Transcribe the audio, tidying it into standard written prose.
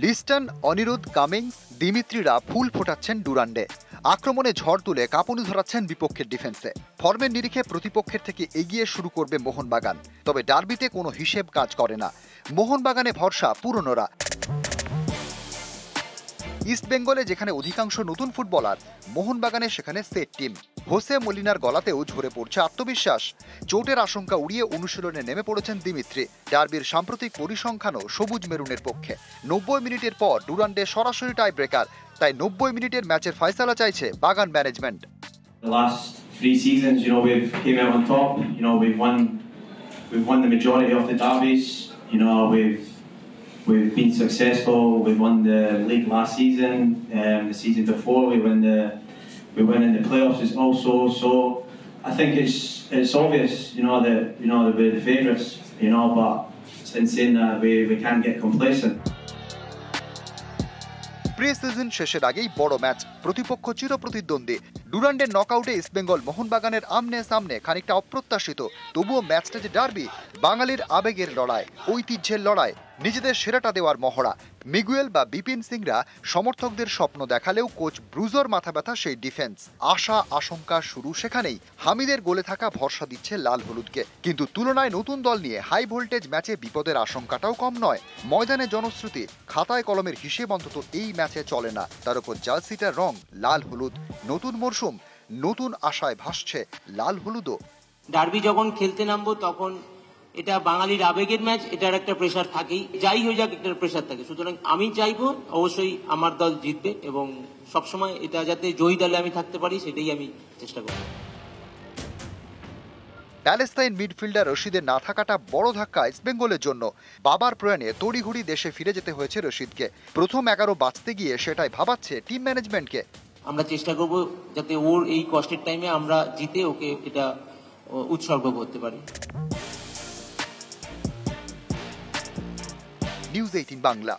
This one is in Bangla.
লিস্টন, অনিরুদ্ধ, কামিংস, দিমিত্রিরা ফুল ফোটাচ্ছেন ডুরান্ডে। আক্রমণে ঝড় তুলে কাঁপুনি ধরাচ্ছেন বিপক্ষের ডিফেন্সে। ফর্মের নিরিখে প্রতিপক্ষের থেকে এগিয়ে শুরু করবে মোহনবাগান, তবে ডার্বিতে কোনো হিসেব কাজ করে না। মোহনবাগানে ভরসা পুরনোরা। ইস্টবেঙ্গলে যেখানে অধিকাংশ নতুন ফুটবলার, মোহনবাগানে সেখানে সেট টিম। হোসে মলিনার গলাতেও ঝরে পড়ছে আত্মবিশ্বাস। চোটের আশঙ্কা উড়িয়ে অনুশীলনে নেমে পড়েছেন দিমিত্রি। ডার্বির সাম্প্রতিক পরিসংখ্যানও সবুজ মেরুনের পক্ষে। 90 মিনিটের পর ডুরান্ডে সরাসরি টাই ব্রেকার, তাই 90 মিনিটের ম্যাচের ফয়সালা চাইছে বাগান management. The last 3 seasons, we've came out on top. We've won the majority of the derbies. We've been successful. We won the league last season. The season before, we went in the playoffs also. So I think it's obvious, that we're the favourites. But in saying that, we can't get complacent. Pre season শেষের আগেই বড় ম্যাচ, প্রতিপক্ষ চিরপ্রতিদ্বন্দ্বী। ডুরান্ডের নকআউটে ইস্টবেঙ্গল মোহনবাগানের আমনে সামনে খানিকটা অপ্রত্যাশিত। তবুও ম্যাচটা যে ডার্বি, বাঙালির আবেগের লড়াই, ঐতিহ্যের লড়াই, নিজেদের সেরাটা দেওয়ার মহড়া। মিগুয়েল বা বিপিন সিংরা সমর্থকদের স্বপ্ন দেখালেও কোচ ব্রুজোর মাথা ব্যথা সেই ডিফেন্স। আশা আশঙ্কা শুরু সেখানেই। হামিদের গোলে থাকা ভরসা দিচ্ছে লাল হলুদকে, কিন্তু তুলনায় নতুন দল নিয়ে হাই ভোল্টেজ ম্যাচে বিপদের আশঙ্কাটাও কম নয়। ময়দানে জনশ্রুতি, খাতায় কলমের হিসেব অন্তত এই ম্যাচে চলে না। তার উপর জার্সিটার রং লাল হলুদ। নতুন মরশুম, নতুন আশায় ভাসছে লাল হলুদও। ডার্বি যখন খেলতে নামবো তখন এটা বাঙালির আবেগের ম্যাচ, এটার একটা প্রেশার থাকেই, যাই হয়ে যাক একটা প্রেশার থাকে। সুতরাং আমি চাইবো অবশ্যই আমার দল জিতবে এবং সবসময় এটা যাতে জয়ী দলে আমি থাকতে পারি সেটাই আমি চেষ্টা করব। প্যালেস্তাইন মিডফিল্ডার রশিদের না থাকাটা বড় ধাক্কা ইস্টবেঙ্গলের জন্য। বাবার প্রয়াণে তড়িঘড়ি দেশে ফিরে যেতে হয়েছে রশিদকে। প্রথম 11 বাঁচতে গিয়ে সেটাই ভাবাচ্ছে টিম ম্যানেজমেন্টকে। আমরা চেষ্টা করব যাতে ওর এই কষ্টের টাইমে আমরা জিতে ওকে এটা উৎসর্গ করতে পারি। নিউজ 18 বাংলা।